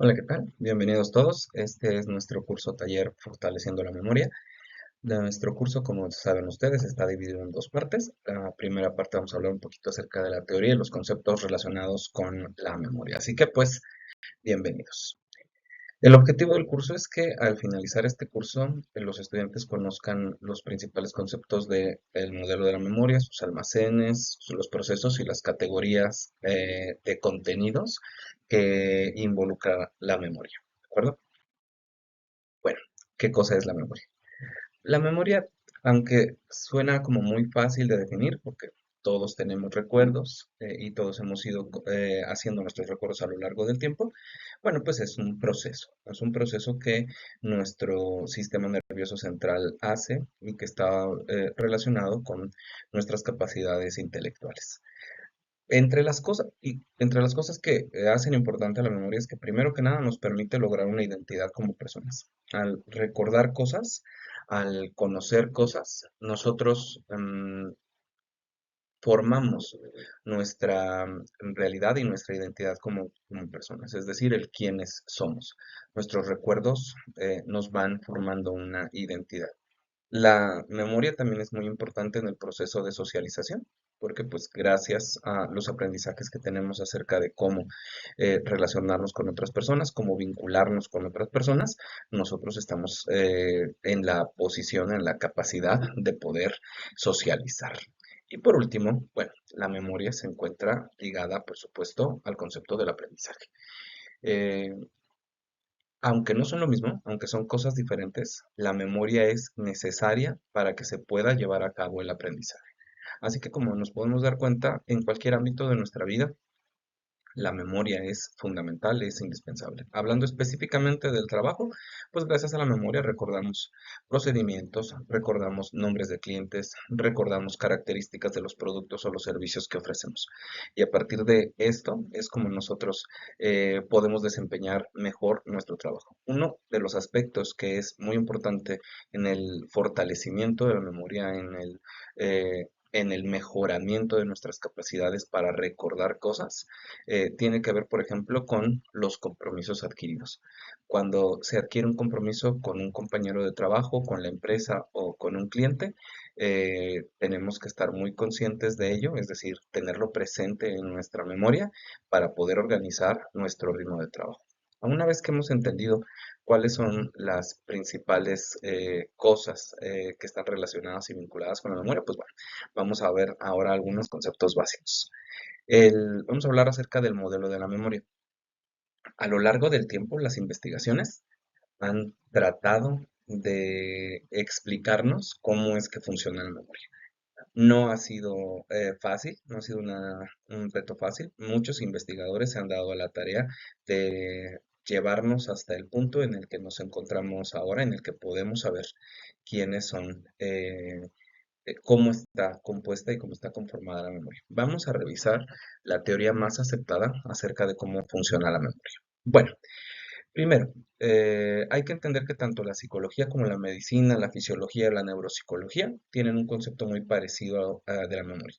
Hola, ¿qué tal? Bienvenidos todos. Este es nuestro curso taller Fortaleciendo la Memoria. Nuestro curso, como saben ustedes, está dividido en dos partes. La primera parte vamos a hablar un poquito acerca de la teoría y los conceptos relacionados con la memoria. Así que, pues, bienvenidos. El objetivo del curso es que al finalizar este curso, los estudiantes conozcan los principales conceptos del modelo de la memoria, sus almacenes, los procesos y las categorías de contenidos que involucra la memoria. ¿De acuerdo? Bueno, ¿qué cosa es la memoria? La memoria, aunque suena como muy fácil de definir, porque todos tenemos recuerdos y todos hemos ido haciendo nuestros recuerdos a lo largo del tiempo, bueno, pues es un proceso que nuestro sistema nervioso central hace y que está relacionado con nuestras capacidades intelectuales. Entre las cosas que hacen importante a la memoria es que primero que nada nos permite lograr una identidad como personas. Al recordar cosas, al conocer cosas, nosotros formamos nuestra realidad y nuestra identidad como personas, es decir, el quiénes somos. Nuestros recuerdos nos van formando una identidad. La memoria también es muy importante en el proceso de socialización, porque pues gracias a los aprendizajes que tenemos acerca de cómo relacionarnos con otras personas, cómo vincularnos con otras personas, nosotros estamos en la posición, en la capacidad de poder socializar. Y por último, bueno, la memoria se encuentra ligada, por supuesto, al concepto del aprendizaje. Eh, Aunque no son lo mismo, aunque son cosas diferentes, la memoria es necesaria para que se pueda llevar a cabo el aprendizaje. Así que como nos podemos dar cuenta, en cualquier ámbito de nuestra vida, la memoria es fundamental, es indispensable. Hablando específicamente del trabajo, pues gracias a la memoria recordamos procedimientos, recordamos nombres de clientes, recordamos características de los productos o los servicios que ofrecemos. Y a partir de esto es como nosotros podemos desempeñar mejor nuestro trabajo. Uno de los aspectos que es muy importante en el fortalecimiento de la memoria, en el mejoramiento de nuestras capacidades para recordar cosas, tiene que ver, por ejemplo, con los compromisos adquiridos. Cuando se adquiere un compromiso con un compañero de trabajo, con la empresa o con un cliente, tenemos que estar muy conscientes de ello, es decir, tenerlo presente en nuestra memoria para poder organizar nuestro ritmo de trabajo. Una vez que hemos entendido cuáles son las principales cosas que están relacionadas y vinculadas con la memoria, pues bueno, vamos a ver ahora algunos conceptos básicos. Vamos a hablar acerca del modelo de la memoria. A lo largo del tiempo, las investigaciones han tratado de explicarnos cómo es que funciona la memoria. No ha sido fácil, no ha sido un reto fácil. Muchos investigadores se han dado a la tarea de llevarnos hasta el punto en el que nos encontramos ahora, en el que podemos saber quiénes son cómo está compuesta y cómo está conformada la memoria. Vamos a revisar la teoría más aceptada acerca de cómo funciona la memoria. Bueno, primero, hay que entender que tanto la psicología como la medicina, la fisiología y la neuropsicología tienen un concepto muy parecido de la memoria.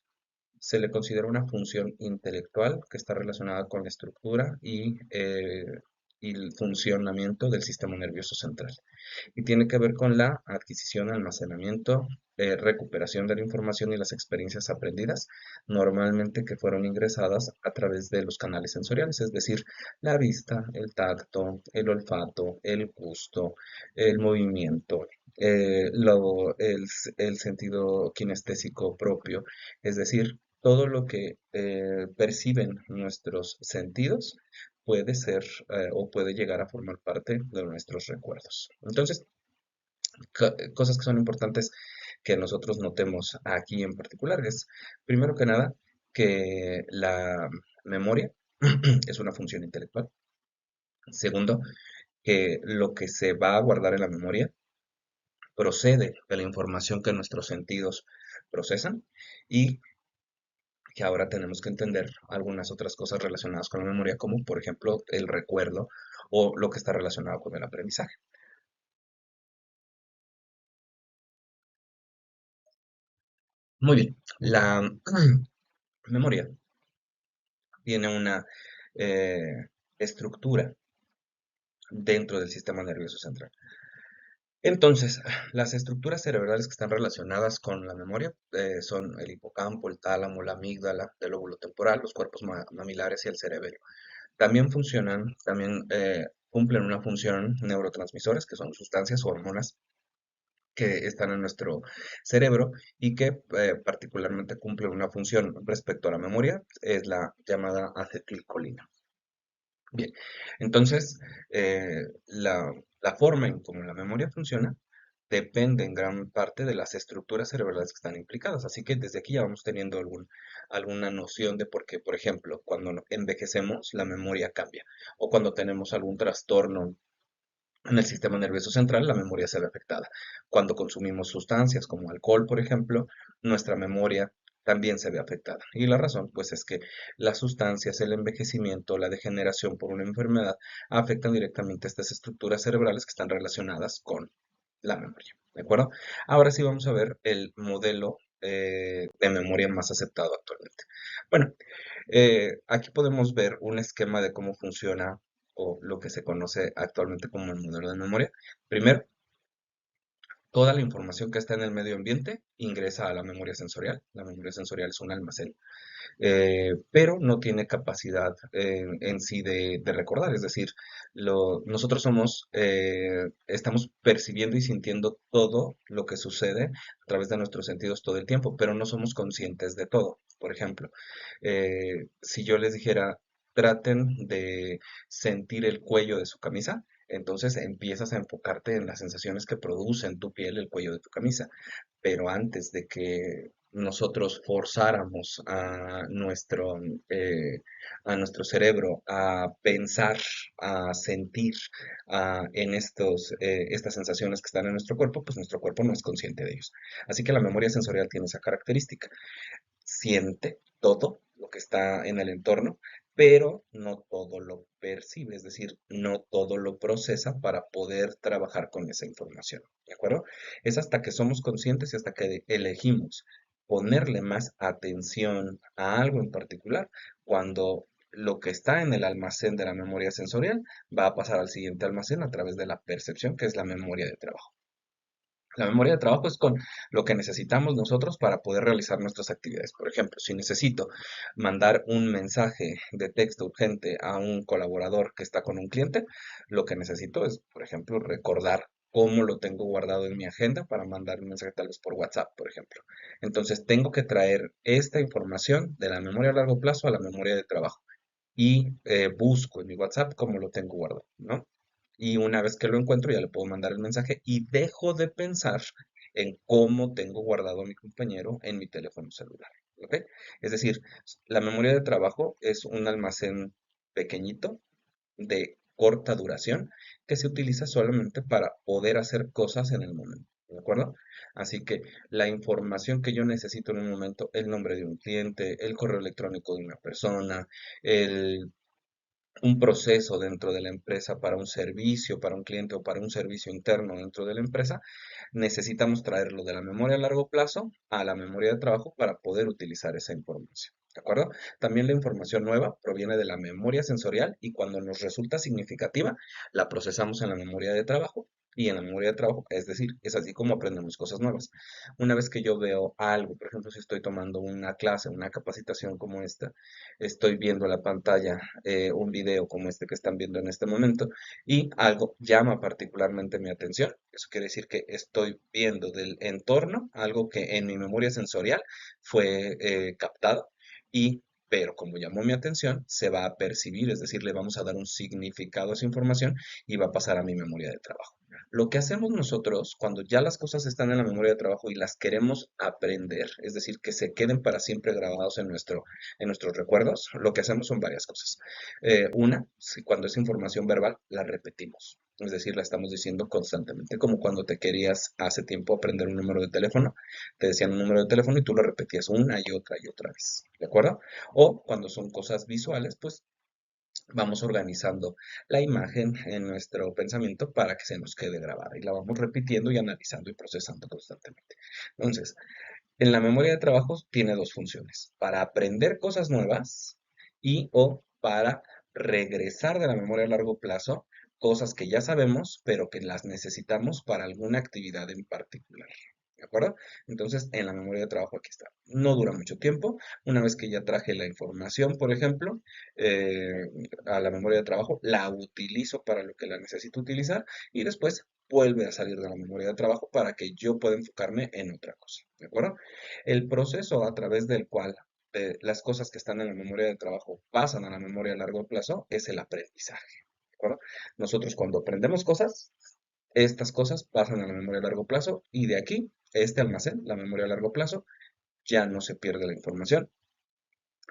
Se le considera una función intelectual que está relacionada con la estructura y el funcionamiento del sistema nervioso central y tiene que ver con la adquisición, almacenamiento, recuperación de la información y las experiencias aprendidas, normalmente que fueron ingresadas a través de los canales sensoriales, es decir, la vista, el tacto, el olfato, el gusto, el movimiento, el sentido kinestésico propio, es decir, todo lo que perciben nuestros sentidos puede ser o puede llegar a formar parte de nuestros recuerdos. Entonces, cosas que son importantes que nosotros notemos aquí en particular es, primero que nada, que la memoria es una función intelectual. Segundo, que lo que se va a guardar en la memoria procede de la información que nuestros sentidos procesan y que ahora tenemos que entender algunas otras cosas relacionadas con la memoria, como por ejemplo el recuerdo o lo que está relacionado con el aprendizaje. Muy bien, la memoria tiene una estructura dentro del sistema nervioso central. Entonces, las estructuras cerebrales que están relacionadas con la memoria son el hipocampo, el tálamo, la amígdala, el lóbulo temporal, los cuerpos mamilares y el cerebelo. También cumplen una función neurotransmisores, que son sustancias o hormonas que están en nuestro cerebro y que particularmente cumplen una función respecto a la memoria, es la llamada acetilcolina. Bien, entonces la forma en cómo la memoria funciona depende en gran parte de las estructuras cerebrales que están implicadas. Así que desde aquí ya vamos teniendo alguna noción de por qué, por ejemplo, cuando envejecemos, la memoria cambia. O cuando tenemos algún trastorno en el sistema nervioso central, la memoria se ve afectada. Cuando consumimos sustancias como alcohol, por ejemplo, nuestra memoria también se ve afectada. Y la razón, pues, es que las sustancias, el envejecimiento, la degeneración por una enfermedad afectan directamente estas estructuras cerebrales que están relacionadas con la memoria. ¿De acuerdo? Ahora sí vamos a ver el modelo de memoria más aceptado actualmente. Bueno, aquí podemos ver un esquema de cómo funciona o lo que se conoce actualmente como el modelo de memoria. Primero, toda la información que está en el medio ambiente ingresa a la memoria sensorial. La memoria sensorial es un almacén, pero no tiene capacidad en sí de recordar. Es decir, nosotros estamos percibiendo y sintiendo todo lo que sucede a través de nuestros sentidos todo el tiempo, pero no somos conscientes de todo. Por ejemplo, si yo les dijera, traten de sentir el cuello de su camisa, entonces empiezas a enfocarte en las sensaciones que produce en tu piel el cuello de tu camisa. Pero antes de que nosotros forzáramos a nuestro cerebro a pensar, a sentir estas sensaciones que están en nuestro cuerpo, pues nuestro cuerpo no es consciente de ellos. Así que la memoria sensorial tiene esa característica. Siente todo lo que está en el entorno, pero no todo lo percibe, es decir, no todo lo procesa para poder trabajar con esa información, ¿de acuerdo? Es hasta que somos conscientes y hasta que elegimos ponerle más atención a algo en particular, cuando lo que está en el almacén de la memoria sensorial va a pasar al siguiente almacén a través de la percepción, que es la memoria de trabajo. La memoria de trabajo es con lo que necesitamos nosotros para poder realizar nuestras actividades. Por ejemplo, si necesito mandar un mensaje de texto urgente a un colaborador que está con un cliente, lo que necesito es, por ejemplo, recordar cómo lo tengo guardado en mi agenda para mandar un mensaje tal vez por WhatsApp, por ejemplo. Entonces, tengo que traer esta información de la memoria a largo plazo a la memoria de trabajo y busco en mi WhatsApp cómo lo tengo guardado, ¿no? Y una vez que lo encuentro, ya le puedo mandar el mensaje y dejo de pensar en cómo tengo guardado a mi compañero en mi teléfono celular. ¿Ok? Es decir, la memoria de trabajo es un almacén pequeñito de corta duración que se utiliza solamente para poder hacer cosas en el momento. ¿De acuerdo? Así que la información que yo necesito en un momento, el nombre de un cliente, el correo electrónico de una persona, el un proceso dentro de la empresa para un servicio, para un cliente o para un servicio interno dentro de la empresa, necesitamos traerlo de la memoria a largo plazo a la memoria de trabajo para poder utilizar esa información. ¿De acuerdo? También la información nueva proviene de la memoria sensorial y cuando nos resulta significativa, la procesamos en la memoria de trabajo y en la memoria de trabajo, es decir, es así como aprendemos cosas nuevas. Una vez que yo veo algo, por ejemplo, si estoy tomando una clase, una capacitación como esta, estoy viendo la pantalla un video como este que están viendo en este momento y algo llama particularmente mi atención. Eso quiere decir que estoy viendo del entorno algo que en mi memoria sensorial fue captado y pero como llamó mi atención, se va a percibir, es decir, le vamos a dar un significado a esa información y va a pasar a mi memoria de trabajo. Lo que hacemos nosotros cuando ya las cosas están en la memoria de trabajo y las queremos aprender, es decir, que se queden para siempre grabados en nuestros recuerdos, lo que hacemos son varias cosas. Una, cuando es información verbal, la repetimos. Es decir, la estamos diciendo constantemente, como cuando te querías hace tiempo aprender un número de teléfono, te decían un número de teléfono y tú lo repetías una y otra vez, ¿de acuerdo? O cuando son cosas visuales, pues vamos organizando la imagen en nuestro pensamiento para que se nos quede grabada y la vamos repitiendo y analizando y procesando constantemente. Entonces, en la memoria de trabajo tiene dos funciones, para aprender cosas nuevas y o para regresar de la memoria a largo plazo cosas que ya sabemos, pero que las necesitamos para alguna actividad en particular. ¿De acuerdo? Entonces, en la memoria de trabajo aquí está. No dura mucho tiempo. Una vez que ya traje la información, por ejemplo, eh, a la memoria de trabajo, la utilizo para lo que la necesito utilizar y después vuelve a salir de la memoria de trabajo para que yo pueda enfocarme en otra cosa. ¿De acuerdo? El proceso a través del cual las cosas que están en la memoria de trabajo pasan a la memoria a largo plazo es el aprendizaje. ¿De acuerdo? Nosotros cuando aprendemos cosas, estas cosas pasan a la memoria a largo plazo y de aquí, este almacén, la memoria a largo plazo, ya no se pierde la información.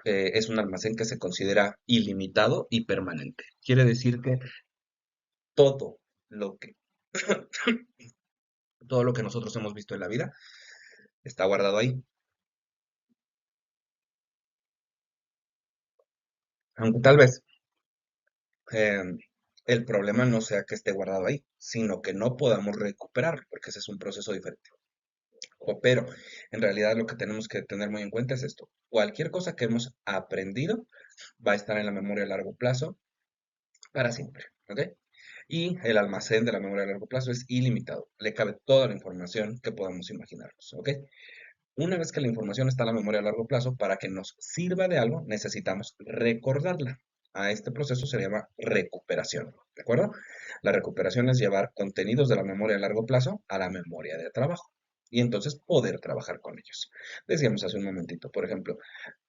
Es un almacén que se considera ilimitado y permanente. Quiere decir que todo lo que, todo lo que nosotros hemos visto en la vida está guardado ahí. Aunque tal vez eh, el problema no sea que esté guardado ahí, sino que no podamos recuperarlo, porque ese es un proceso diferente. Pero en realidad lo que tenemos que tener muy en cuenta es esto. Cualquier cosa que hemos aprendido va a estar en la memoria a largo plazo para siempre, ¿ok? Y el almacén de la memoria a largo plazo es ilimitado. Le cabe toda la información que podamos imaginarnos, ¿ok? Una vez que la información está en la memoria a largo plazo, para que nos sirva de algo, necesitamos recordarla. A este proceso se llama recuperación, ¿de acuerdo? La recuperación es llevar contenidos de la memoria a largo plazo a la memoria de trabajo y entonces poder trabajar con ellos. Decíamos hace un momentito, por ejemplo,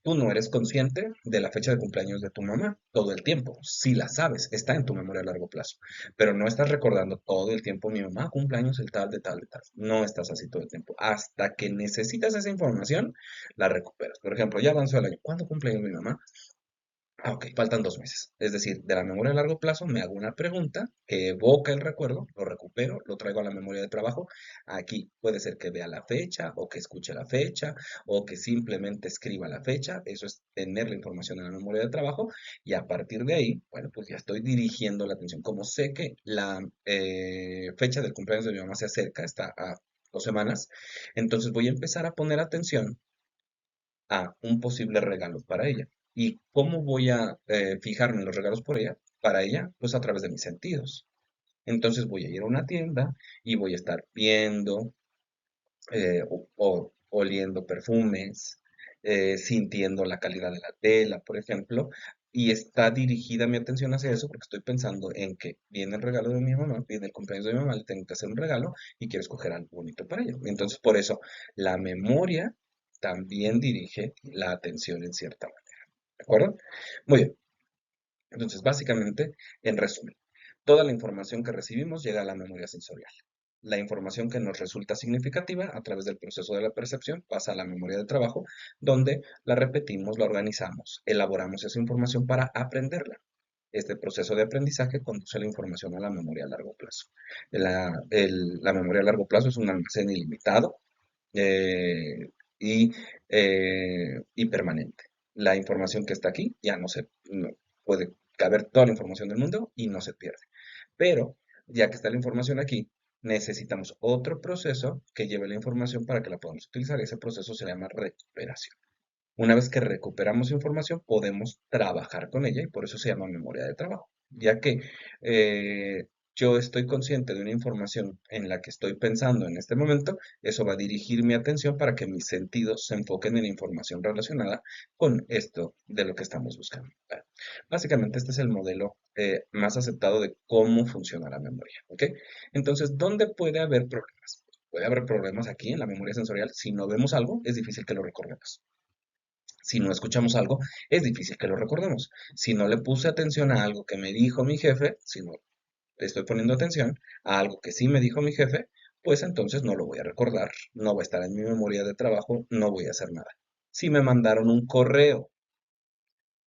tú no eres consciente de la fecha de cumpleaños de tu mamá todo el tiempo. Sí la sabes, está en tu memoria a largo plazo, pero no estás recordando todo el tiempo, mi mamá cumpleaños el tal, de tal, de tal. No estás así todo el tiempo. Hasta que necesitas esa información, la recuperas. Por ejemplo, ya avanzó el año. ¿Cuándo cumpleaños mi mamá? Ah, ok, faltan 2 meses. Es decir, de la memoria a largo plazo me hago una pregunta que evoca el recuerdo, lo recupero, lo traigo a la memoria de trabajo. Aquí puede ser que vea la fecha o que escuche la fecha o que simplemente escriba la fecha. Eso es tener la información en la memoria de trabajo y a partir de ahí, bueno, pues ya estoy dirigiendo la atención. Como sé que la fecha del cumpleaños de mi mamá se acerca, está a 2 semanas, entonces voy a empezar a poner atención a un posible regalo para ella. ¿Y cómo voy a fijarme en los regalos por ella? Para ella, pues a través de mis sentidos. Entonces voy a ir a una tienda y voy a estar viendo o oliendo perfumes, sintiendo la calidad de la tela, por ejemplo, y está dirigida mi atención hacia eso porque estoy pensando en que viene el regalo de mi mamá, viene el cumpleaños de mi mamá, le tengo que hacer un regalo y quiero escoger algo bonito para ella. Entonces, por eso, la memoria también dirige la atención en cierta manera. ¿De acuerdo? Muy bien. Entonces, básicamente, en resumen, toda la información que recibimos llega a la memoria sensorial. La información que nos resulta significativa a través del proceso de la percepción pasa a la memoria de trabajo, donde la repetimos, la organizamos, elaboramos esa información para aprenderla. Este proceso de aprendizaje conduce la información a la memoria a largo plazo. La memoria a largo plazo es un almacén ilimitado eh, y permanente. La información que está aquí ya no puede caber toda la información del mundo y no se pierde. Pero ya que está la información aquí, necesitamos otro proceso que lleve la información para que la podamos utilizar. Ese proceso se llama recuperación. Una vez que recuperamos información, podemos trabajar con ella y por eso se llama memoria de trabajo, ya que yo estoy consciente de una información en la que estoy pensando en este momento, eso va a dirigir mi atención para que mis sentidos se enfoquen en información relacionada con esto de lo que estamos buscando. Bueno, básicamente este es el modelo más aceptado de cómo funciona la memoria, ¿ok? Entonces, ¿dónde puede haber problemas? Puede haber problemas aquí en la memoria sensorial. Si no vemos algo, es difícil que lo recordemos. Si no escuchamos algo, es difícil que lo recordemos. Si no le puse atención a algo que me dijo mi jefe, si no le estoy poniendo atención a algo que sí me dijo mi jefe, pues entonces no lo voy a recordar, no va a estar en mi memoria de trabajo, no voy a hacer nada. Si me mandaron un correo,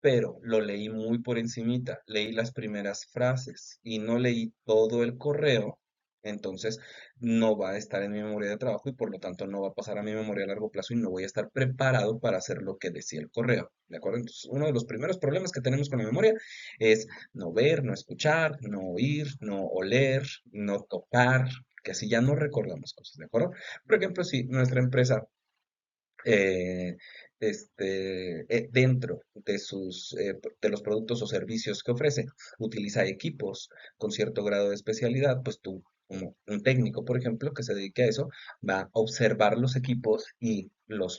pero lo leí muy por encimita, leí las primeras frases y no leí todo el correo, entonces no va a estar en mi memoria de trabajo y por lo tanto no va a pasar a mi memoria a largo plazo y no voy a estar preparado para hacer lo que decía el correo, ¿de acuerdo? Entonces, uno de los primeros problemas que tenemos con la memoria es no ver, no escuchar, no oír, no oler, no tocar, que así ya no recordamos cosas, ¿de acuerdo? Por ejemplo, si nuestra empresa eh, dentro de de los productos o servicios que ofrece, utiliza equipos con cierto grado de especialidad, pues tú, como un técnico, por ejemplo, que se dedique a eso, va a observar los equipos y los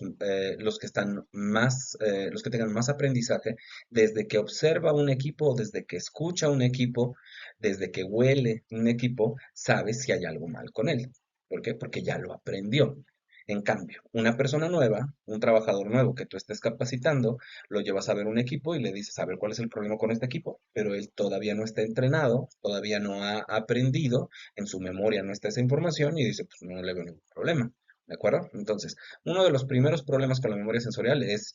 que están más, los que tengan más aprendizaje, desde que observa un equipo, desde que escucha un equipo, desde que huele un equipo, sabe si hay algo mal con él. ¿Por qué? Porque ya lo aprendió. En cambio, una persona nueva, un trabajador nuevo que tú estés capacitando, lo llevas a ver un equipo y le dices, a ver cuál es el problema con este equipo, pero él todavía no está entrenado, todavía no ha aprendido, en su memoria no está esa información y dice, pues no le veo ningún problema. ¿De acuerdo? Entonces, uno de los primeros problemas con la memoria sensorial es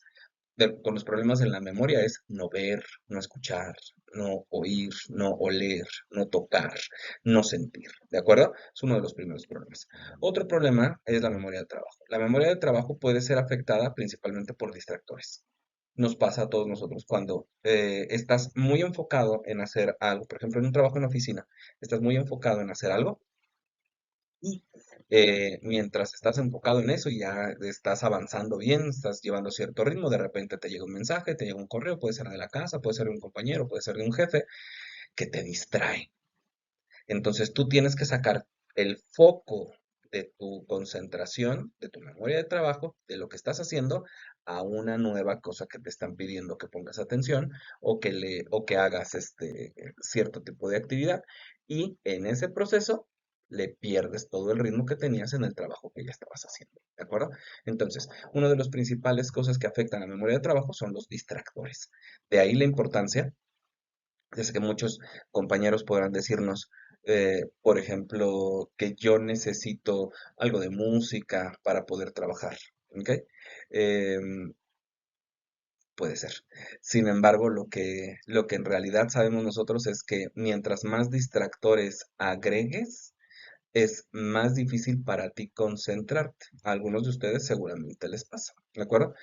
con los problemas en la memoria es no ver, no escuchar, no oír, no oler, no tocar, no sentir. ¿De acuerdo? Es uno de los primeros problemas. Otro problema es la memoria de trabajo. La memoria de trabajo puede ser afectada principalmente por distractores. Nos pasa a todos nosotros cuando estás muy enfocado en hacer algo, por ejemplo, en un trabajo en oficina, estás muy enfocado en hacer algo y mientras estás enfocado en eso y ya estás avanzando bien, estás llevando cierto ritmo, de repente te llega un mensaje, te llega un correo, puede ser de la casa, puede ser de un compañero, puede ser de un jefe, que te distrae. Entonces tú tienes que sacar el foco de tu concentración, de tu memoria de trabajo, de lo que estás haciendo, a una nueva cosa que te están pidiendo que pongas atención o que hagas cierto tipo de actividad. Y en ese proceso le pierdes todo el ritmo que tenías en el trabajo que ya estabas haciendo. ¿De acuerdo? Entonces, una de las principales cosas que afectan a la memoria de trabajo son los distractores. De ahí la importancia. Ya sé que muchos compañeros podrán decirnos, por ejemplo, que yo necesito algo de música para poder trabajar. ¿Ok? Em, Puede ser. Sin embargo, lo que en realidad sabemos nosotros es que mientras más distractores agregues, es más difícil para ti concentrarte. A algunos de ustedes seguramente les pasa, ¿de acuerdo?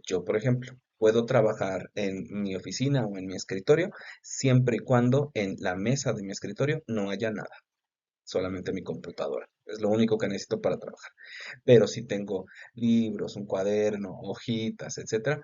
Yo, por ejemplo, puedo trabajar en mi oficina o en mi escritorio siempre y cuando en la mesa de mi escritorio no haya nada, solamente mi computadora. Es lo único que necesito para trabajar. Pero si tengo libros, un cuaderno, hojitas, etcétera,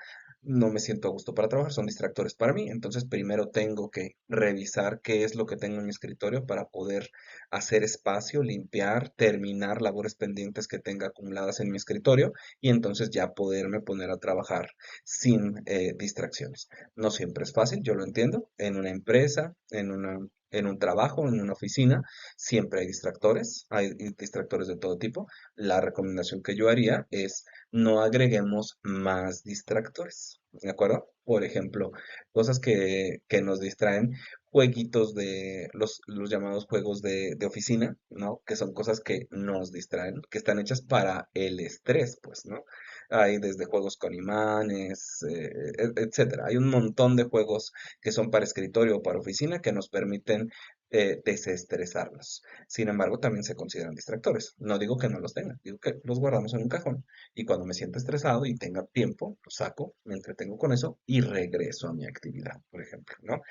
no me siento a gusto para trabajar, son distractores para mí. Entonces, primero tengo que revisar qué es lo que tengo en mi escritorio para poder hacer espacio, limpiar, terminar labores pendientes que tenga acumuladas en mi escritorio y entonces ya poderme poner a trabajar sin distracciones. No siempre es fácil, yo lo entiendo. En una empresa, en un trabajo, en una oficina, siempre hay distractores de todo tipo. La recomendación que yo haría es no agreguemos más distractores, ¿de acuerdo? Por ejemplo, cosas que nos distraen, jueguitos de los llamados juegos de oficina, ¿no? Que son cosas que nos distraen, que están hechas para el estrés, pues, ¿no? Hay desde juegos con imanes, etcétera. Hay un montón de juegos que son para escritorio o para oficina que nos permiten desestresarnos. Sin embargo, también se consideran distractores. No digo que no los tengan, digo que los guardamos en un cajón y cuando me siento estresado y tenga tiempo, los saco, me entretengo con eso y regreso a mi actividad, por ejemplo, ¿no?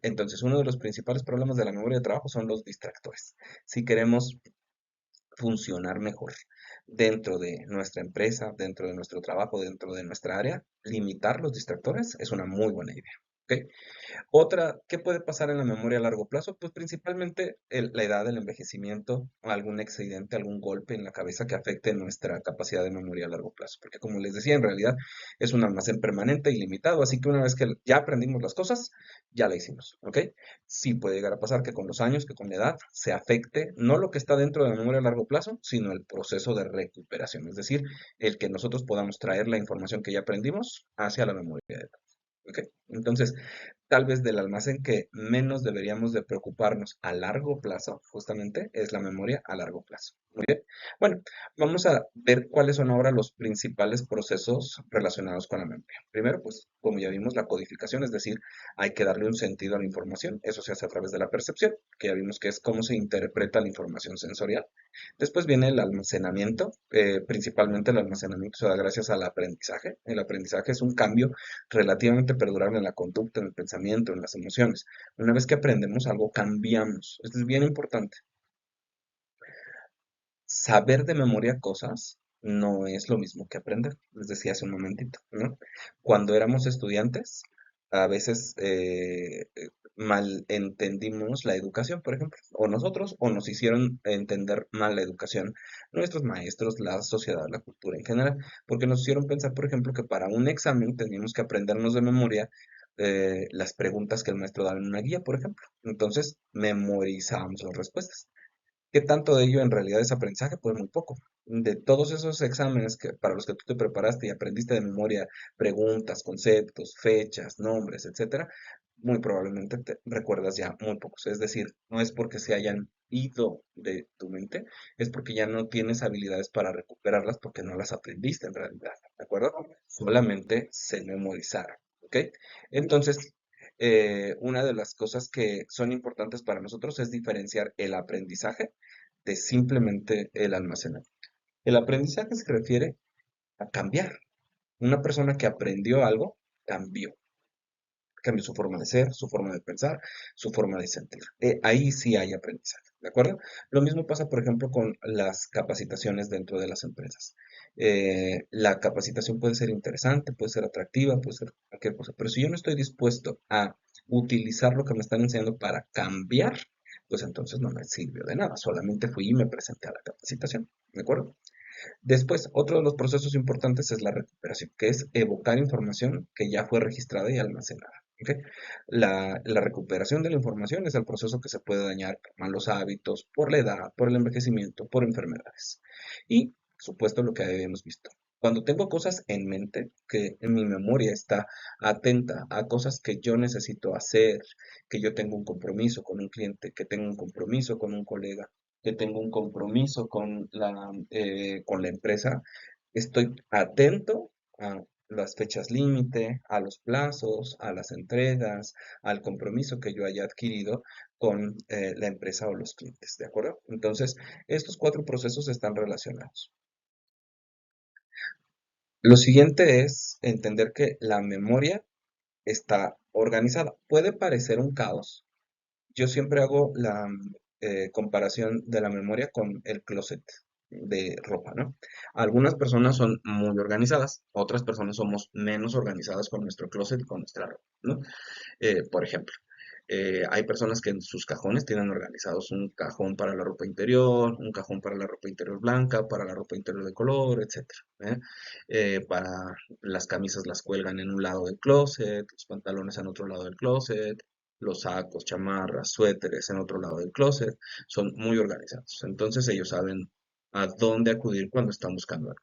Entonces, uno de los principales problemas de la memoria de trabajo son los distractores. Si queremos funcionar mejor dentro de nuestra empresa, dentro de nuestro trabajo, dentro de nuestra área, limitar los distractores es una muy buena idea. ¿Ok? Otra, ¿qué puede pasar en la memoria a largo plazo? Pues principalmente la edad, el envejecimiento, algún accidente, algún golpe en la cabeza que afecte nuestra capacidad de memoria a largo plazo. Porque como les decía, en realidad es un almacén permanente y limitado, así que una vez que ya aprendimos las cosas, ya la hicimos, ¿ok? Sí puede llegar a pasar que con los años, que con la edad, se afecte no lo que está dentro de la memoria a largo plazo, sino el proceso de recuperación, es decir, el que nosotros podamos traer la información que ya aprendimos hacia la memoria de edad. ¿Ok? Entonces, tal vez del almacén que menos deberíamos de preocuparnos a largo plazo, justamente, es la memoria a largo plazo. Muy bien. Bueno, vamos a ver cuáles son ahora los principales procesos relacionados con la memoria. Primero, pues, como ya vimos, la codificación, es decir, hay que darle un sentido a la información. Eso se hace a través de la percepción, que ya vimos que es cómo se interpreta la información sensorial. Después viene el almacenamiento, principalmente el almacenamiento se da gracias al aprendizaje. El aprendizaje es un cambio relativamente perdurable en la conducta, en el pensamiento, en las emociones. Una vez que aprendemos algo, cambiamos. Esto es bien importante. Saber de memoria cosas no es lo mismo que aprender, les decía hace un momentito, ¿no? Cuando éramos estudiantes, a veces malentendimos la educación, por ejemplo, o nosotros, o nos hicieron entender mal la educación, nuestros maestros, la sociedad, la cultura en general, porque nos hicieron pensar, por ejemplo, que para un examen teníamos que aprendernos de memoria las preguntas que el maestro da en una guía, por ejemplo. Entonces, memorizábamos las respuestas. ¿Qué tanto de ello en realidad es aprendizaje? Pues muy poco. De todos esos exámenes para los que tú te preparaste y aprendiste de memoria preguntas, conceptos, fechas, nombres, etcétera, muy probablemente te recuerdas ya muy pocos. Es decir, no es porque se hayan ido de tu mente, es porque ya no tienes habilidades para recuperarlas porque no las aprendiste en realidad, ¿de acuerdo? Solamente se memorizaron, ¿ok? Entonces, una de las cosas que son importantes para nosotros es diferenciar el aprendizaje de simplemente el almacenamiento. El aprendizaje se refiere a cambiar. Una persona que aprendió algo, cambió. Cambió su forma de ser, su forma de pensar, su forma de sentir. Ahí sí hay aprendizaje, ¿de acuerdo? Lo mismo pasa, por ejemplo, con las capacitaciones dentro de las empresas. La capacitación puede ser interesante, puede ser atractiva, puede ser cualquier cosa, pero si yo no estoy dispuesto a utilizar lo que me están enseñando para cambiar, pues entonces no me sirvió de nada, solamente fui y me presenté a la capacitación, ¿de acuerdo? Después, otro de los procesos importantes es la recuperación, que es evocar información que ya fue registrada y almacenada. ¿Ok? La recuperación de la información es el proceso que se puede dañar por malos hábitos, por la edad, por el envejecimiento, por enfermedades. Y, por supuesto, lo que habíamos visto. Cuando tengo cosas en mente, que en mi memoria está atenta a cosas que yo necesito hacer, que yo tengo un compromiso con un cliente, que tengo un compromiso con un colega, que tengo un compromiso con la empresa, estoy atento a las fechas límite, a los plazos, a las entregas, al compromiso que yo haya adquirido con la empresa o los clientes, ¿de acuerdo? Entonces, estos cuatro procesos están relacionados. Lo siguiente es entender que la memoria está organizada. Puede parecer un caos. Yo siempre hago la comparación de la memoria con el closet de ropa, ¿no? Algunas personas son muy organizadas, otras personas somos menos organizadas con nuestro closet y con nuestra ropa, ¿no? Por ejemplo, hay personas que en sus cajones tienen organizados un cajón para la ropa interior, un cajón para la ropa interior blanca, para la ropa interior de color, etcétera, ¿eh? Para las camisas las cuelgan en un lado del closet, los pantalones en otro lado del closet, los sacos, chamarras, suéteres en otro lado del closet, son muy organizados. Entonces ellos saben a dónde acudir cuando están buscando algo.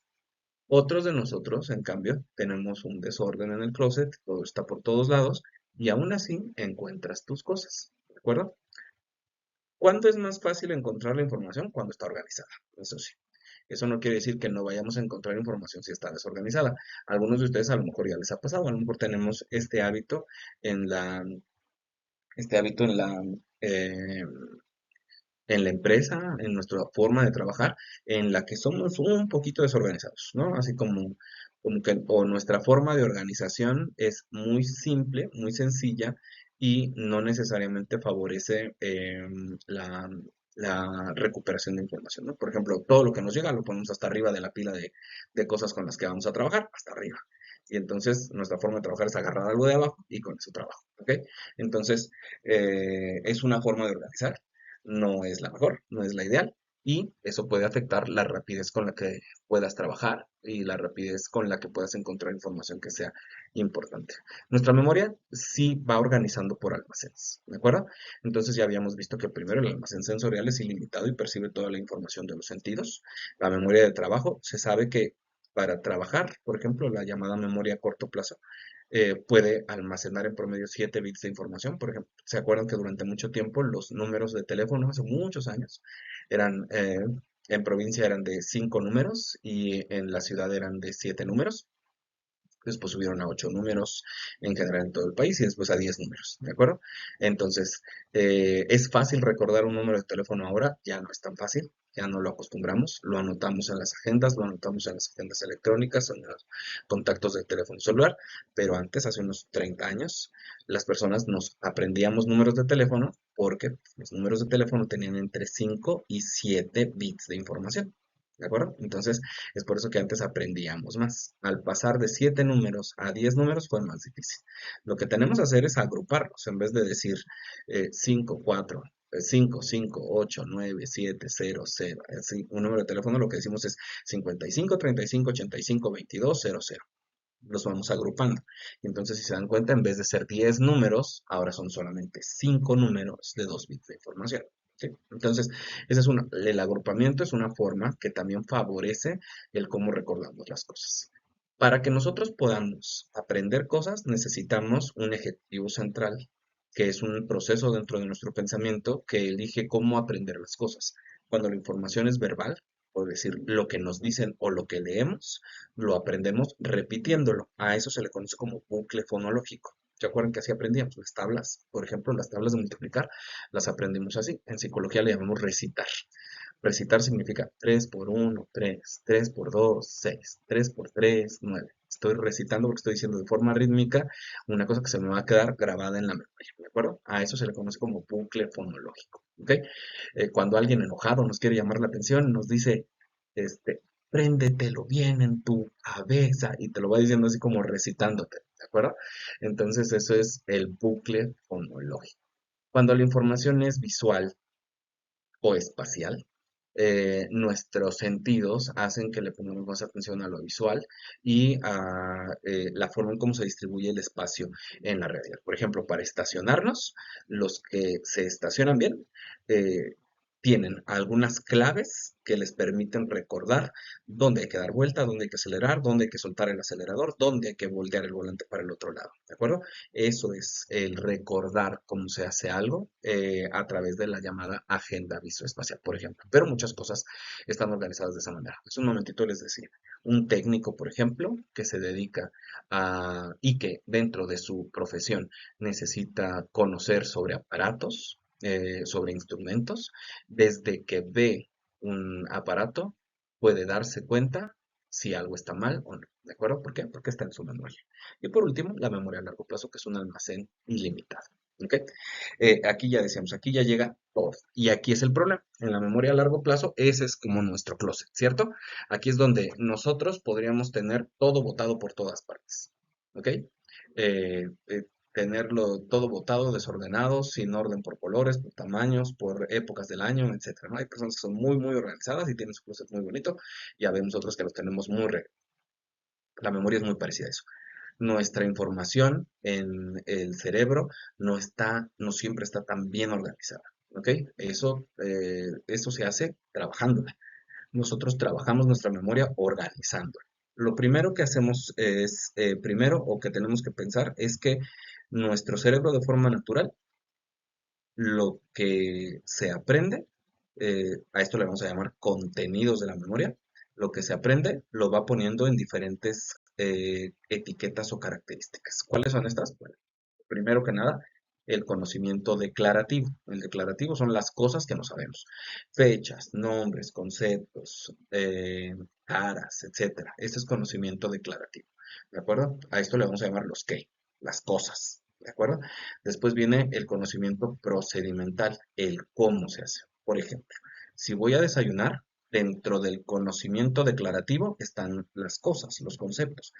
Otros de nosotros, en cambio, tenemos un desorden en el closet, todo está por todos lados y aún así encuentras tus cosas, ¿de acuerdo? ¿Cuándo es más fácil encontrar la información? Cuando está organizada, eso sí. Eso no quiere decir que no vayamos a encontrar información si está desorganizada. A algunos de ustedes a lo mejor ya les ha pasado, a lo mejor tenemos en la, este hábito eh, en la empresa, en nuestra forma de trabajar, en la que somos un poquito desorganizados, ¿no? Así como que, o nuestra forma de organización es muy simple, muy sencilla y no necesariamente favorece la recuperación de información, ¿no? Por ejemplo, todo lo que nos llega lo ponemos hasta arriba de la pila de cosas con las que vamos a trabajar, hasta arriba. Y entonces nuestra forma de trabajar es agarrar algo de abajo y con eso trabajo, ¿ok? Entonces, es una forma de organizar, no es la mejor, no es la ideal, y eso puede afectar la rapidez con la que puedas trabajar y la rapidez con la que puedas encontrar información que sea importante. Nuestra memoria sí va organizando por almacenes, ¿de acuerdo? Entonces ya habíamos visto que primero el almacén sensorial es ilimitado y percibe toda la información de los sentidos. La memoria de trabajo, se sabe que para trabajar, por ejemplo, la llamada memoria a corto plazo, puede almacenar en promedio 7 bits de información. Por ejemplo, ¿se acuerdan que durante mucho tiempo los números de teléfono, hace muchos años, eran, en provincia eran de 5 números y en la ciudad eran de 7 números? Después subieron a 8 números en general en todo el país y después a 10 números, ¿de acuerdo? Entonces, ¿es fácil recordar un número de teléfono ahora? Ya no es tan fácil, ya no lo acostumbramos, lo anotamos en las agendas, lo anotamos en las agendas electrónicas, en los contactos de teléfono celular, pero antes, hace unos 30 años, las personas nos aprendíamos números de teléfono porque los números de teléfono tenían entre 5 y 7 bits de información. ¿De acuerdo? Entonces, es por eso que antes aprendíamos más. Al pasar de 7 números a 10 números fue más difícil. Lo que tenemos que hacer es agruparlos en vez de decir 5, 4, 5, 5, 8, 9, 7, 0, 0. Así, un número de teléfono lo que decimos es 55, 35, 85, 22, 00. Los vamos agrupando. Entonces, si se dan cuenta, en vez de ser 10 números, ahora son solamente 5 números de 2 bits de información. ¿Sí? Entonces, el agrupamiento es una forma que también favorece el cómo recordamos las cosas. Para que nosotros podamos aprender cosas, necesitamos un ejecutivo central, que es un proceso dentro de nuestro pensamiento que elige cómo aprender las cosas. Cuando la información es verbal, o decir, lo que nos dicen o lo que leemos, lo aprendemos repitiéndolo. A eso se le conoce como bucle fonológico. ¿Se acuerdan que así aprendíamos? Las tablas, por ejemplo, las tablas de multiplicar, las aprendimos así. En psicología le llamamos recitar. Recitar significa 3 por 1, 3, 3 por 2, 6, 3 por 3, 9. Estoy recitando porque estoy diciendo de forma rítmica una cosa que se me va a quedar grabada en la memoria, ¿de acuerdo? A eso se le conoce como bucle fonológico, ¿ok? Cuando alguien enojado nos quiere llamar la atención, nos dice, este, préndetelo bien en tu cabeza y te lo va diciendo así como recitándote, ¿de acuerdo? Entonces eso es el bucle fonológico. Cuando la información es visual o espacial, nuestros sentidos hacen que le pongamos más atención a lo visual y a la forma en cómo se distribuye el espacio en la realidad. Por ejemplo, para estacionarnos, los que se estacionan bien eh, tienen algunas claves que les permiten recordar dónde hay que dar vuelta, dónde hay que acelerar, dónde hay que soltar el acelerador, dónde hay que voltear el volante para el otro lado. ¿De acuerdo? Eso es el recordar cómo se hace algo a través de la llamada agenda visoespacial, por ejemplo. Pero muchas cosas están organizadas de esa manera. Hace un momentito les decía, un técnico, por ejemplo, que se dedica a y que dentro de su profesión necesita conocer sobre aparatos, sobre instrumentos, desde que ve un aparato puede darse cuenta si algo está mal o no. ¿De acuerdo? ¿Por qué? Porque está en su memoria. Y por último, la memoria a largo plazo, que es un almacén ilimitado. ¿Ok? Aquí ya decíamos, aquí ya llega todo. Y aquí es el problema. En la memoria a largo plazo, ese es como nuestro closet, ¿cierto? Aquí es donde nosotros podríamos tener todo botado por todas partes. ¿Ok? Eh, eh, Tenerlo todo botado, desordenado, sin orden por colores, por tamaños, por épocas del año, etcétera, ¿no? Hay personas que son muy, muy organizadas y tienen su closet muy bonito, y habemos otros que los tenemos muy la memoria es muy parecida a eso. Nuestra información en el cerebro no siempre está tan bien organizada, ¿ok? Eso se hace trabajando. Nosotros trabajamos nuestra memoria organizándola. Lo primero que hacemos es, primero, o que tenemos que pensar, es que nuestro cerebro de forma natural, lo que se aprende, a esto le vamos a llamar contenidos de la memoria, lo que se aprende lo va poniendo en diferentes etiquetas o características. ¿Cuáles son estas? Bueno, primero que nada, el conocimiento declarativo. El declarativo son las cosas que no sabemos. Fechas, nombres, conceptos, caras, etcétera. Este es conocimiento declarativo. ¿De acuerdo? A esto le vamos a llamar los qué, las cosas. ¿De acuerdo? Después viene el conocimiento procedimental, el cómo se hace. Por ejemplo, si voy a desayunar, dentro del conocimiento declarativo están las cosas, los conceptos.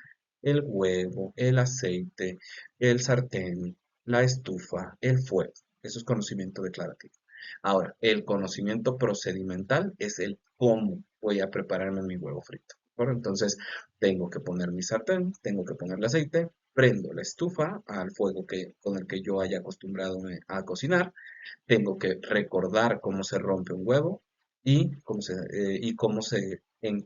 El huevo, el aceite, el sartén, la estufa, el fuego. Eso es conocimiento declarativo. Ahora, el conocimiento procedimental es el cómo voy a prepararme mi huevo frito. ¿De entonces, tengo que poner mi sartén, tengo que poner el aceite, prendo la estufa al fuego con el que yo haya acostumbrado a cocinar, tengo que recordar cómo se rompe un huevo en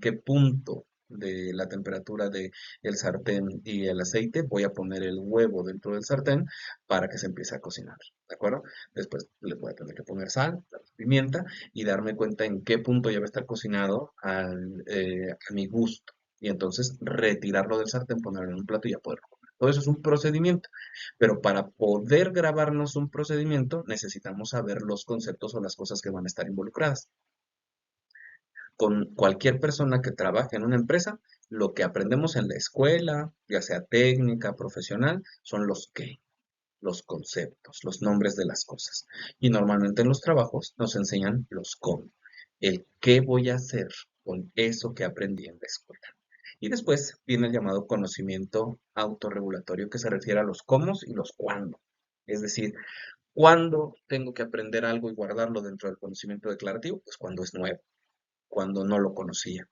qué punto de la temperatura de el sartén y el aceite voy a poner el huevo dentro del sartén para que se empiece a cocinar, ¿de acuerdo? Después le voy a tener que poner sal, pimienta y darme cuenta en qué punto ya va a estar cocinado a mi gusto. Y entonces retirarlo del sartén, ponerlo en un plato y ya poderlo comer. Todo eso es un procedimiento. Pero para poder grabarnos un procedimiento, necesitamos saber los conceptos o las cosas que van a estar involucradas. Con cualquier persona que trabaje en una empresa, lo que aprendemos en la escuela, ya sea técnica, profesional, son los qué, los conceptos, los nombres de las cosas. Y normalmente en los trabajos nos enseñan los cómo, el qué voy a hacer, con eso que aprendí en la escuela. Y después viene el llamado conocimiento autorregulatorio, que se refiere a los cómo y los cuándo. Es decir, ¿cuándo tengo que aprender algo y guardarlo dentro del conocimiento declarativo? Pues cuando es nuevo, cuando no lo conocía.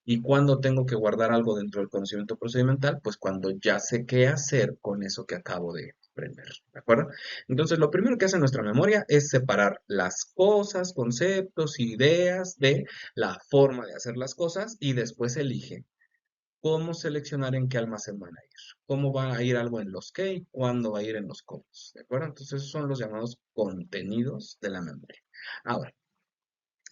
¿Y cuándo tengo que guardar algo dentro del conocimiento procedimental? Pues cuando ya sé qué hacer con eso que acabo de aprender, ¿de acuerdo? Entonces, lo primero que hace nuestra memoria es separar las cosas, conceptos, ideas de la forma de hacer las cosas y después elige cómo seleccionar en qué almacén van a ir, cómo va a ir algo en los qué y cuándo va a ir en los cómo, ¿de acuerdo? Entonces, esos son los llamados contenidos de la memoria. Ahora,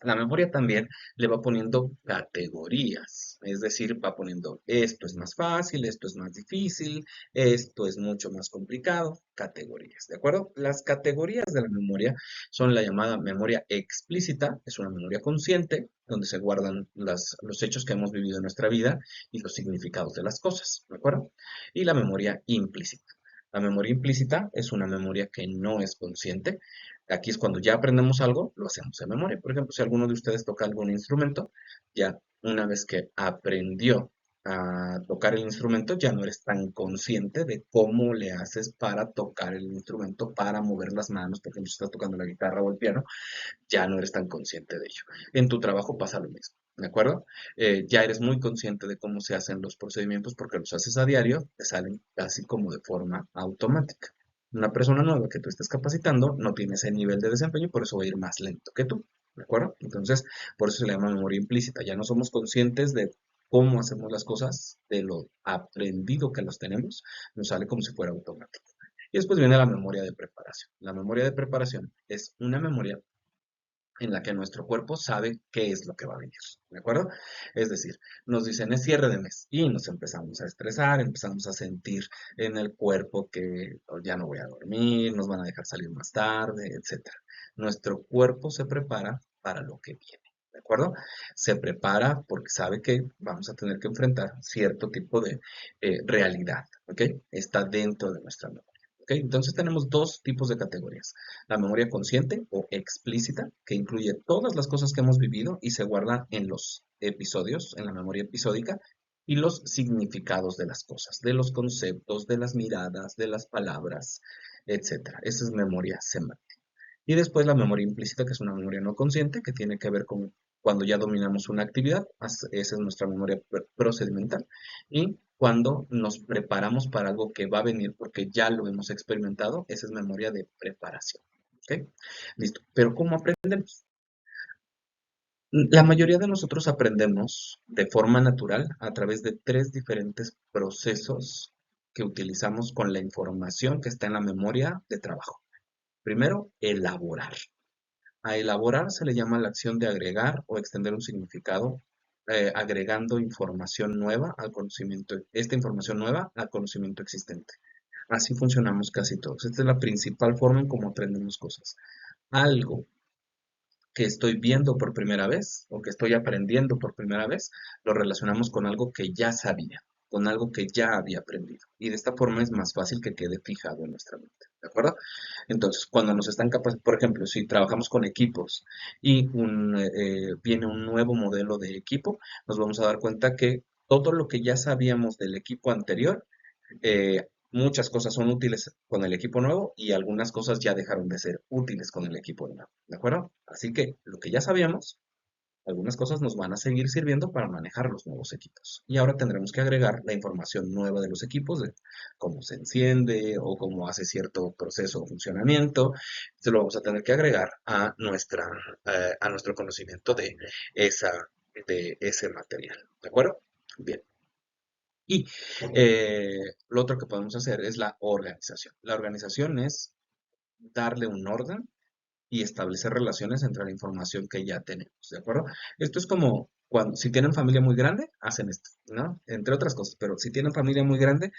la memoria también le va poniendo categorías, es decir, va poniendo esto es más fácil, esto es más difícil, esto es mucho más complicado, categorías, ¿de acuerdo? Las categorías de la memoria son la llamada memoria explícita, es una memoria consciente, donde se guardan los hechos que hemos vivido en nuestra vida y los significados de las cosas, ¿de acuerdo? Y la memoria implícita. La memoria implícita es una memoria que no es consciente. Aquí es cuando ya aprendemos algo, lo hacemos en memoria. Por ejemplo, si alguno de ustedes toca algún instrumento, ya una vez que aprendió a tocar el instrumento, ya no eres tan consciente de cómo le haces para tocar el instrumento, para mover las manos, por ejemplo, si estás tocando la guitarra o el piano, ya no eres tan consciente de ello. En tu trabajo pasa lo mismo, ¿de acuerdo? Ya eres muy consciente de cómo se hacen los procedimientos porque los haces a diario, te salen casi como de forma automática. Una persona nueva que tú estés capacitando no tiene ese nivel de desempeño y por eso va a ir más lento que tú, ¿de acuerdo? Entonces, por eso se le llama memoria implícita. Ya no somos conscientes de cómo hacemos las cosas, de lo aprendido que los tenemos, nos sale como si fuera automático. Y después viene la memoria de preparación. La memoria de preparación es una memoria en la que nuestro cuerpo sabe qué es lo que va a venir, ¿de acuerdo? Es decir, nos dicen es cierre de mes y nos empezamos a estresar, empezamos a sentir en el cuerpo que "Oh, ya no voy a dormir, nos van a dejar salir más tarde, etcétera. Nuestro cuerpo se prepara para lo que viene. ¿De acuerdo? Se prepara porque sabe que vamos a tener que enfrentar cierto tipo de realidad, ¿ok? Está dentro de nuestra mente. ¿Ok? Entonces tenemos dos tipos de categorías. La memoria consciente o explícita, que incluye todas las cosas que hemos vivido y se guarda en los episodios, en la memoria episódica, y los significados de las cosas, de los conceptos, de las miradas, de las palabras, etcétera. Esa es memoria semántica. Y después la memoria implícita, que es una memoria no consciente, que tiene que ver con cuando ya dominamos una actividad, esa es nuestra memoria procedimental, y cuando nos preparamos para algo que va a venir porque ya lo hemos experimentado, esa es memoria de preparación. ¿Ok? Listo. Pero ¿cómo aprendemos? La mayoría de nosotros aprendemos de forma natural a través de tres diferentes procesos que utilizamos con la información que está en la memoria de trabajo. Primero, elaborar. A elaborar se le llama la acción de agregar o extender un significado, agregando información nueva al conocimiento, esta información nueva al conocimiento existente. Así funcionamos casi todos. Esta es la principal forma en cómo aprendemos cosas. Algo que estoy viendo por primera vez o que estoy aprendiendo por primera vez, lo relacionamos con algo que ya sabía, con algo que ya había aprendido. Y de esta forma es más fácil que quede fijado en nuestra mente, ¿de acuerdo? Entonces, cuando nos están capacitando, por ejemplo, si trabajamos con equipos y viene un nuevo modelo de equipo, nos vamos a dar cuenta que todo lo que ya sabíamos del equipo anterior, muchas cosas son útiles con el equipo nuevo y algunas cosas ya dejaron de ser útiles con el equipo nuevo, ¿de acuerdo? Así que lo que ya sabíamos, algunas cosas nos van a seguir sirviendo para manejar los nuevos equipos. Y ahora tendremos que agregar la información nueva de los equipos, de cómo se enciende o cómo hace cierto proceso o funcionamiento. Esto lo vamos a tener que agregar a nuestro conocimiento esa, de ese material, ¿de acuerdo? Bien. Y lo otro que podemos hacer es la organización. La organización es darle un orden y establecer relaciones entre la información que ya tenemos, ¿de acuerdo? Esto es como cuando, si tienen familia muy grande, hacen esto, ¿no? Entre otras cosas, pero si tienen familia muy grande,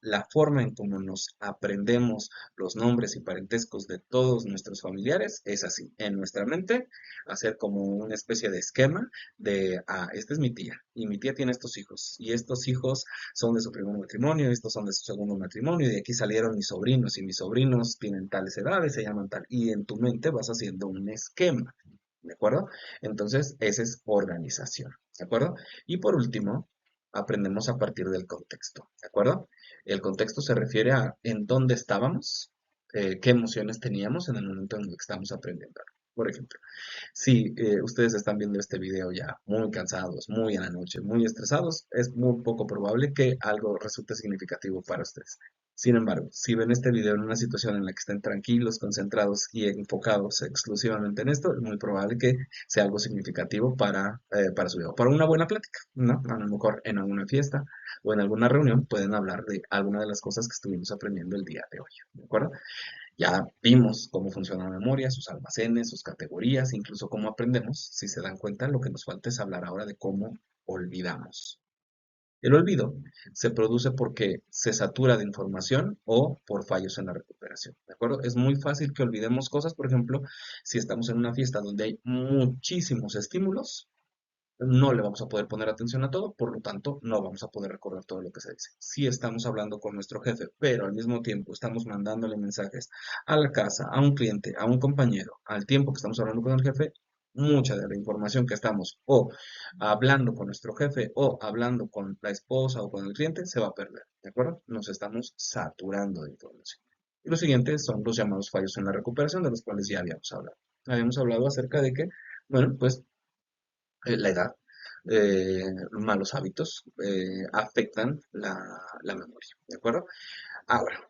la forma en cómo nos aprendemos los nombres y parentescos de todos nuestros familiares es así, en nuestra mente, hacer como una especie de esquema de, esta es mi tía, y mi tía tiene estos hijos, y estos hijos son de su primer matrimonio, estos son de su segundo matrimonio, y de aquí salieron mis sobrinos, y mis sobrinos tienen tales edades, se llaman tal, y en tu mente vas haciendo un esquema. ¿de acuerdo? Entonces, esa es organización, ¿de acuerdo? Y por último, aprendemos a partir del contexto, ¿de acuerdo? El contexto se refiere a en dónde estábamos, qué emociones teníamos en el momento en el que estamos aprendiendo. Por ejemplo, si ustedes están viendo este video ya muy cansados, muy en la noche, muy estresados, es muy poco probable que algo resulte significativo para ustedes. Sin embargo, si ven este video en una situación en la que estén tranquilos, concentrados y enfocados exclusivamente en esto, es muy probable que sea algo significativo para su vida, para una buena plática, ¿no? A lo mejor en alguna fiesta o en alguna reunión pueden hablar de alguna de las cosas que estuvimos aprendiendo el día de hoy, ¿de acuerdo? Ya vimos cómo funciona la memoria, sus almacenes, sus categorías, incluso cómo aprendemos. Si se dan cuenta, lo que nos falta es hablar ahora de cómo olvidamos. El olvido se produce porque se satura de información o por fallos en la recuperación, ¿de acuerdo? Es muy fácil que olvidemos cosas, por ejemplo, si estamos en una fiesta donde hay muchísimos estímulos, no le vamos a poder poner atención a todo, por lo tanto, no vamos a poder recordar todo lo que se dice. Si estamos hablando con nuestro jefe, pero al mismo tiempo estamos mandándole mensajes a la casa, a un cliente, a un compañero, al tiempo que estamos hablando con el jefe, mucha de la información que estamos o hablando con nuestro jefe o hablando con la esposa o con el cliente se va a perder, ¿de acuerdo? Nos estamos saturando de información. Y los siguientes son los llamados fallos en la recuperación, de los cuales ya habíamos hablado. Habíamos hablado acerca de que, bueno, pues la edad, malos hábitos afectan la memoria, ¿de acuerdo? Ahora,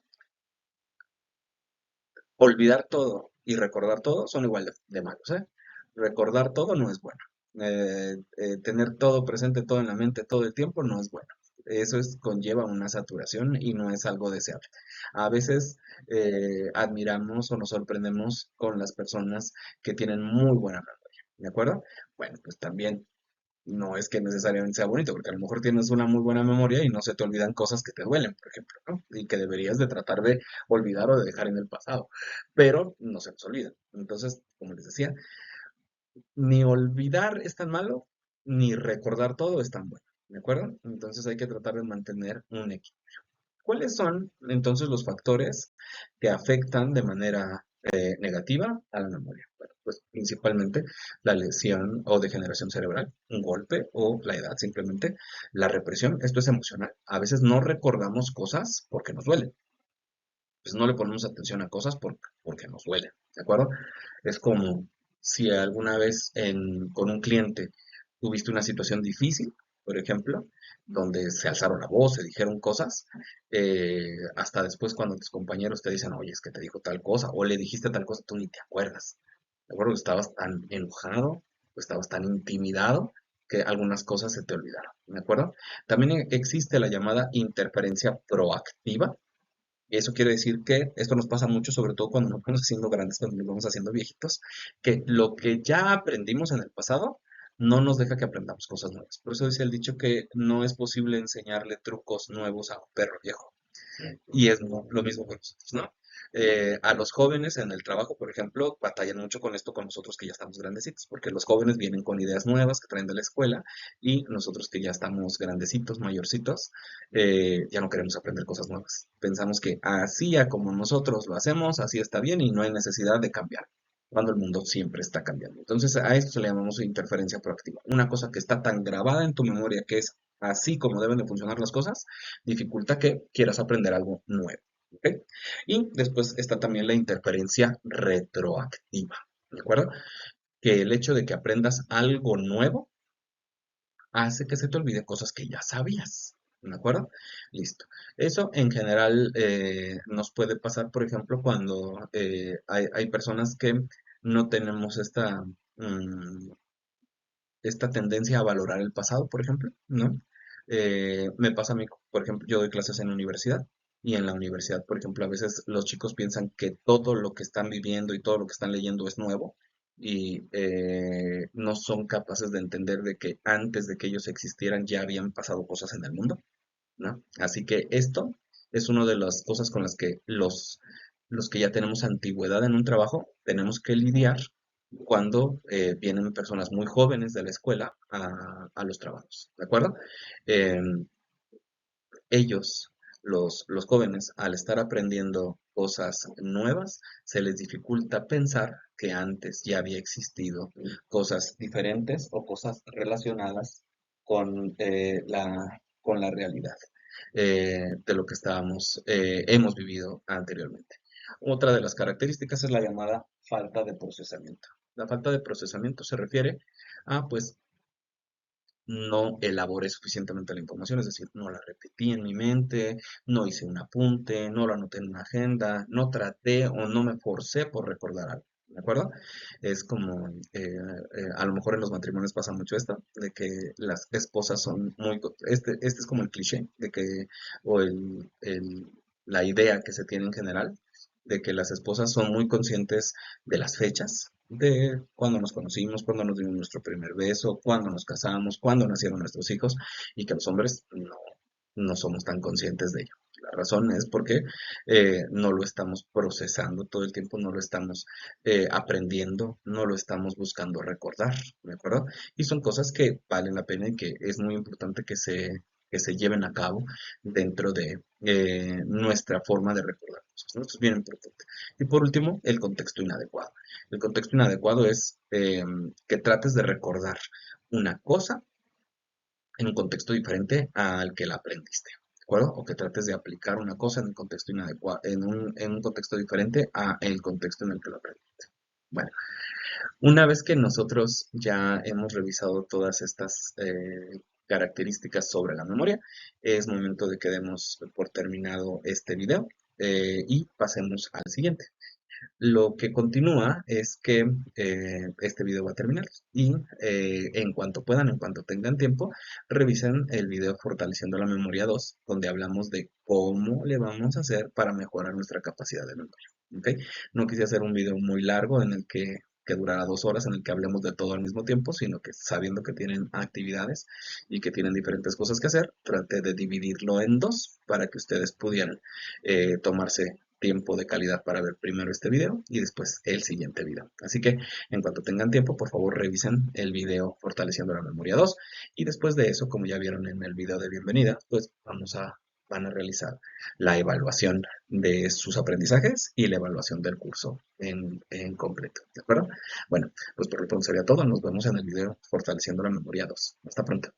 olvidar todo y recordar todo son igual de malos, ¿eh? Recordar todo no es bueno. Tener todo presente, todo en la mente todo el tiempo no es bueno. Eso conlleva una saturación y no es algo deseable. A veces admiramos o nos sorprendemos con las personas que tienen muy buena memoria, ¿de acuerdo? Bueno, pues también no es que necesariamente sea bonito, porque a lo mejor tienes una muy buena memoria y no se te olvidan cosas que te duelen, por ejemplo, ¿no? Y que deberías de tratar de olvidar o de dejar en el pasado, pero no se nos olvidan. Entonces, como les decía, ni olvidar es tan malo, ni recordar todo es tan bueno, ¿de acuerdo? Entonces hay que tratar de mantener un equilibrio. ¿Cuáles son entonces los factores que afectan de manera negativa a la memoria? Bueno, pues principalmente la lesión o degeneración cerebral, un golpe o la edad simplemente, la represión, esto es emocional. A veces no recordamos cosas porque nos duelen, pues no le ponemos atención a cosas porque nos duelen, ¿de acuerdo? Es como si alguna vez con un cliente tuviste una situación difícil, por ejemplo, donde se alzaron la voz, se dijeron cosas, hasta después cuando tus compañeros te dicen, oye, es que te dijo tal cosa, o le dijiste tal cosa, tú ni te acuerdas. ¿De acuerdo? Estabas tan enojado, o estabas tan intimidado que algunas cosas se te olvidaron, ¿de acuerdo? También existe la llamada interferencia proactiva. Eso quiere decir que esto nos pasa mucho, sobre todo cuando nos vamos haciendo grandes, cuando nos vamos haciendo viejitos, que lo que ya aprendimos en el pasado no nos deja que aprendamos cosas nuevas. Por eso dice el dicho que no es posible enseñarle trucos nuevos a un perro viejo. Y es lo mismo con nosotros, ¿no? A los jóvenes en el trabajo, por ejemplo, batallan mucho con esto con nosotros que ya estamos grandecitos, porque los jóvenes vienen con ideas nuevas que traen de la escuela y nosotros que ya estamos grandecitos, mayorcitos, ya no queremos aprender cosas nuevas. Pensamos que así a como nosotros lo hacemos, así está bien y no hay necesidad de cambiar, cuando el mundo siempre está cambiando. Entonces, a esto se le llamamos interferencia proactiva. Una cosa que está tan grabada en tu memoria que es así como deben de funcionar las cosas, dificulta que quieras aprender algo nuevo. ¿Ok? Y después está también la interferencia retroactiva. ¿De acuerdo? Que el hecho de que aprendas algo nuevo hace que se te olvide cosas que ya sabías. ¿De acuerdo? Listo. Eso en general nos puede pasar, por ejemplo, cuando hay personas que no tenemos esta tendencia a valorar el pasado, por ejemplo, ¿no? Me pasa a mí, por ejemplo, yo doy clases en la universidad y en la universidad, por ejemplo, a veces los chicos piensan que todo lo que están viviendo y todo lo que están leyendo es nuevo y no son capaces de entender de que antes de que ellos existieran ya habían pasado cosas en el mundo, ¿no? Así que esto es una de las cosas con las que los que ya tenemos antigüedad en un trabajo tenemos que lidiar cuando vienen personas muy jóvenes de la escuela a los trabajos, ¿de acuerdo? Em, Ellos, los jóvenes, al estar aprendiendo cosas nuevas, se les dificulta pensar que antes ya había existido cosas diferentes o cosas relacionadas con la realidad de lo que hemos vivido anteriormente. Otra de las características es la llamada falta de procesamiento. La falta de procesamiento se refiere a, pues, no elaboré suficientemente la información, es decir, no la repetí en mi mente, no hice un apunte, no lo anoté en una agenda, no traté o no me forcé por recordar algo. ¿De acuerdo? Es como, a lo mejor en los matrimonios pasa mucho esto, de que las esposas son este es como el cliché, de que, o la idea que se tiene en general, de que las esposas son muy conscientes de las fechas, de cuándo nos conocimos, cuándo nos dimos nuestro primer beso, cuándo nos casamos, cuándo nacieron nuestros hijos, y que los hombres no somos tan conscientes de ello. La razón es porque no lo estamos procesando todo el tiempo, no lo estamos aprendiendo, no lo estamos buscando recordar, ¿de acuerdo? Y son cosas que valen la pena y que es muy importante que se lleven a cabo dentro de nuestra forma de recordar cosas, ¿no? Esto es bien importante. Y por último, el contexto inadecuado. El contexto inadecuado es que trates de recordar una cosa en un contexto diferente al que la aprendiste, ¿de acuerdo? O que trates de aplicar una cosa en un contexto inadecuado, en un contexto diferente a el contexto en el que la aprendiste. Bueno, una vez que nosotros ya hemos revisado todas estas características sobre la memoria, es momento de que demos por terminado este video y pasemos al siguiente. Lo que continúa es que este video va a terminar y en cuanto puedan, en cuanto tengan tiempo, revisen el video Fortaleciendo la Memoria 2, donde hablamos de cómo le vamos a hacer para mejorar nuestra capacidad de memoria. ¿Ok? No quise hacer un video muy largo en el que durara 2 horas, en el que hablemos de todo al mismo tiempo, sino que sabiendo que tienen actividades y que tienen diferentes cosas que hacer, traté de dividirlo en dos para que ustedes pudieran tomarse tiempo de calidad para ver primero este video y después el siguiente video. Así que en cuanto tengan tiempo, por favor revisen el video Fortaleciendo la Memoria 2 y después de eso, como ya vieron en el video de bienvenida, pues van a realizar la evaluación de sus aprendizajes y la evaluación del curso en completo. ¿De acuerdo? Bueno, pues por lo pronto sería todo. Nos vemos en el video Fortaleciendo la Memoria 2. Hasta pronto.